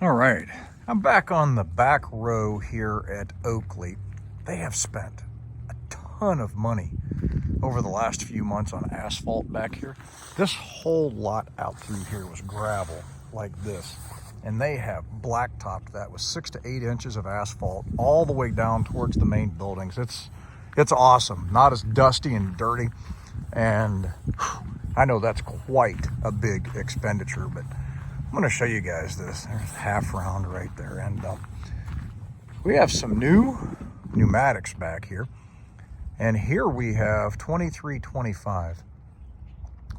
All right, I'm back on the back row here at Oakley. They have spent a ton of money over the last few months on asphalt back here. This whole lot out through here was gravel like this, and they have blacktopped that with 6 to 8 inches of asphalt all the way down towards the main buildings. It's awesome, not as dusty and dirty, and I know that's quite a big expenditure, but I'm going to show you guys this. There's half round right there, and we have some new pneumatics back here. And here we have 2325,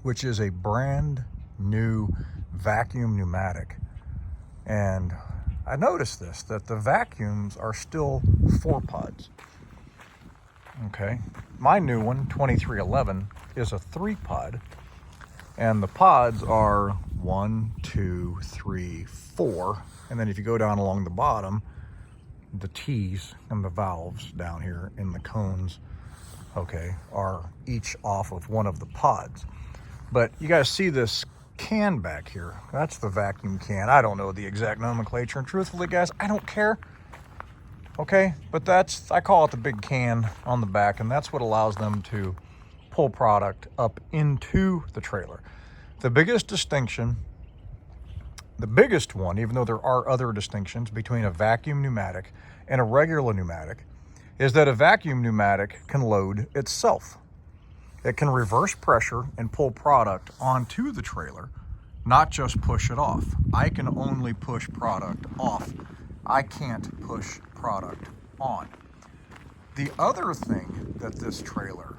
which is a brand new vacuum pneumatic. And I noticed this, that the vacuums are still 4 pods. Okay, my new one, 2311, is a 3 pod. And the pods are 1, 2, 3, 4. And then if you go down along the bottom, the T's and the valves down here in the cones, okay, are each off of one of the pods. But you guys see this can back here? That's the vacuum can. I don't know the exact nomenclature, and truthfully, guys, I don't care. Okay, but I call it the big can on the back, and that's what allows them to pull product up into the trailer. The biggest distinction, the biggest one, even though there are other distinctions between a vacuum pneumatic and a regular pneumatic, is that a vacuum pneumatic can load itself. It can reverse pressure and pull product onto the trailer, not just push it off. I can only push product off. I can't push product on. The other thing that this trailer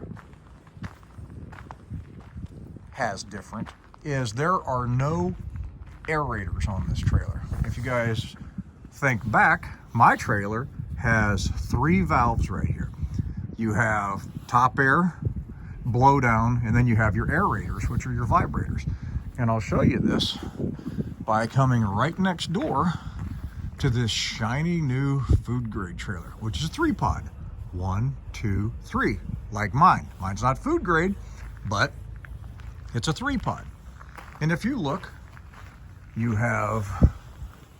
has different is there are no aerators on this trailer. If you guys think back, my trailer has 3 valves right here. You have top air, blow down, and then you have your aerators, which are your vibrators. And I'll show you this by coming right next door to this shiny new food grade trailer, which is a 3 pod. 1, 2, 3, like mine. Mine's not food grade, but it's a 3 pod. And if you look, you have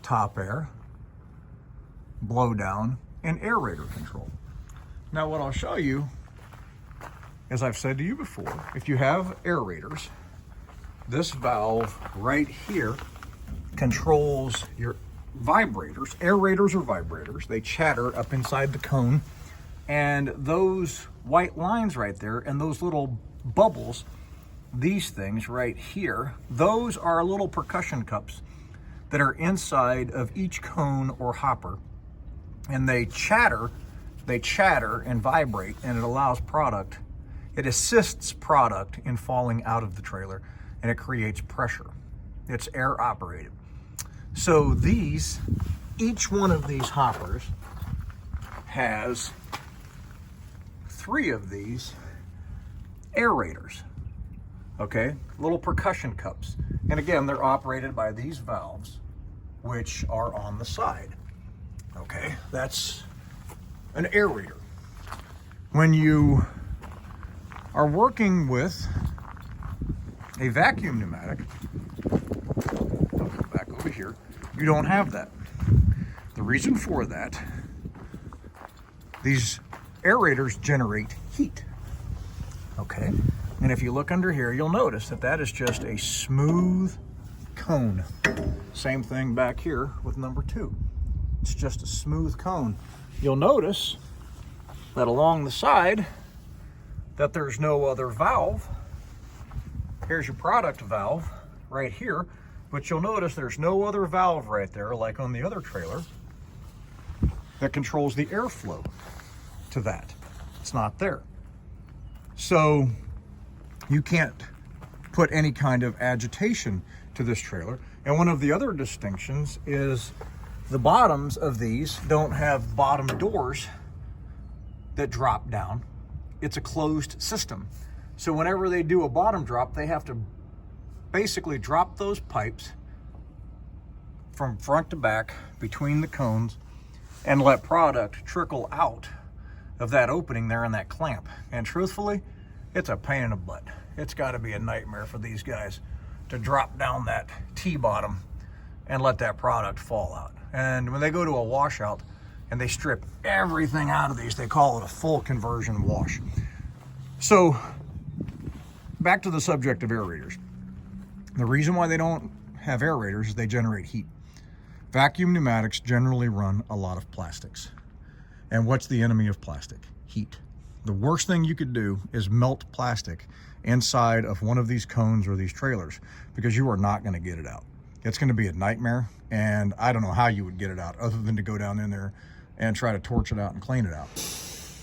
top air, blow down, and aerator control. Now what I'll show you, as I've said to you before, if you have aerators, this valve right here controls your vibrators. Aerators are vibrators. They chatter up inside the cone, and those white lines right there and those little bubbles, these things right here, those are little percussion cups that are inside of each cone or hopper, and they chatter and vibrate, and it allows product, it assists product in falling out of the trailer, and it creates pressure. It's air operated. So each one of these hoppers has 3 of these aerators. Okay, little percussion cups. And again, they're operated by these valves, which are on the side. Okay, that's an aerator. When you are working with a vacuum pneumatic, I'll come back over here, you don't have that. The reason for that, these aerators generate heat. Okay. And if you look under here, you'll notice that that is just a smooth cone. Same thing back here with number 2. It's just a smooth cone. You'll notice that along the side that there's no other valve. Here's your product valve right here, but you'll notice there's no other valve right there like on the other trailer that controls the airflow to that. It's not there. So you can't put any kind of agitation to this trailer. And one of the other distinctions is the bottoms of these don't have bottom doors that drop down. It's a closed system. So whenever they do a bottom drop, they have to basically drop those pipes from front to back between the cones and let product trickle out of that opening there in that clamp. And truthfully, it's a pain in the butt. It's got to be a nightmare for these guys to drop down that T-bottom and let that product fall out. And when they go to a washout and they strip everything out of these, they call it a full conversion wash. So back to the subject of aerators. The reason why they don't have aerators is they generate heat. Vacuum pneumatics generally run a lot of plastics. And what's the enemy of plastic? Heat. The worst thing you could do is melt plastic inside of one of these cones or these trailers, because you are not going to get it out. It's going to be a nightmare, and I don't know how you would get it out other than to go down in there and try to torch it out and clean it out.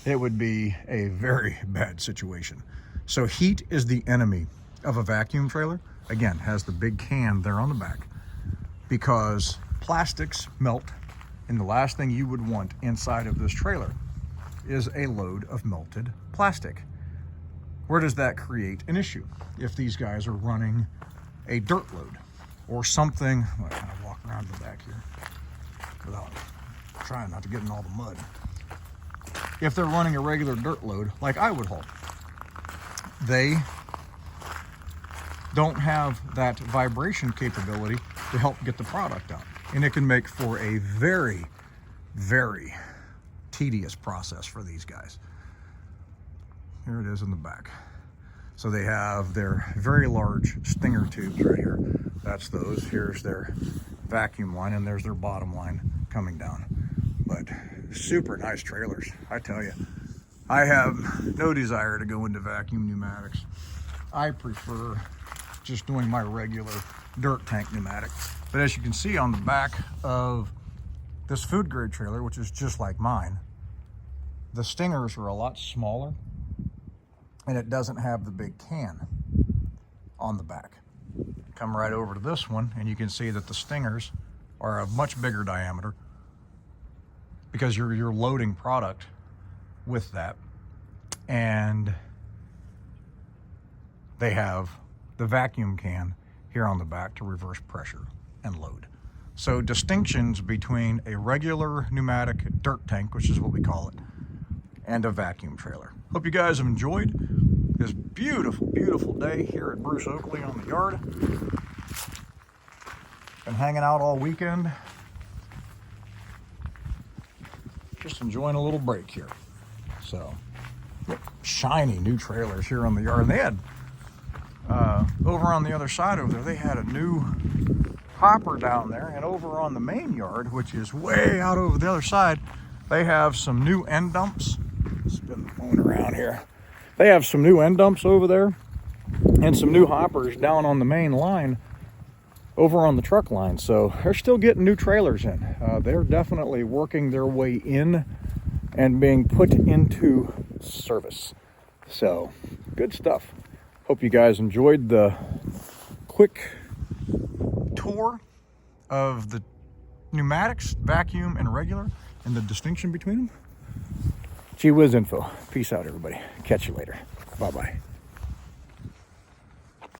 It would be a very bad situation. So heat is the enemy of a vacuum trailer. Again, has the big can there on the back, because plastics melt, and the last thing you would want inside of this trailer is a load of melted plastic. Where does that create an issue? If these guys are running a dirt load or something, I kind of walk around the back here without trying not to get in all the mud. If they're running a regular dirt load like I would haul, they don't have that vibration capability to help get the product out. And it can make for a very, very tedious process for these guys. Here it is in the back. So they have their very large stinger tubes right here. That's those. Here's their vacuum line, and there's their bottom line coming down. But super nice trailers, I tell you. I have no desire to go into vacuum pneumatics. I prefer just doing my regular dirt tank pneumatic. But as you can see on the back of this food grade trailer, which is just like mine, the stingers are a lot smaller, and it doesn't have the big can on the back. Come right over to this one, and you can see that the stingers are a much bigger diameter, because you're loading product with that. And they have the vacuum can here on the back to reverse pressure and load. So distinctions between a regular pneumatic dirt tank, which is what we call it, and a vacuum trailer. Hope you guys have enjoyed this beautiful, beautiful day here at Bruce Oakley on the yard. Been hanging out all weekend. Just enjoying a little break here. So, shiny new trailers here on the yard. And they had, over on the other side over there, they had a new hopper down there. And over on the main yard, which is way out over the other side, they have some new end dumps. Spin the phone around here. They have some new end dumps over there and some new hoppers down on the main line over on the truck line. So they're still getting new trailers in. They're definitely working their way in and being put into service. So good stuff. Hope you guys enjoyed the quick tour of the pneumatics, vacuum, and regular, and the distinction between them. Gee whiz info. Peace out, everybody. Catch you later. Bye-bye.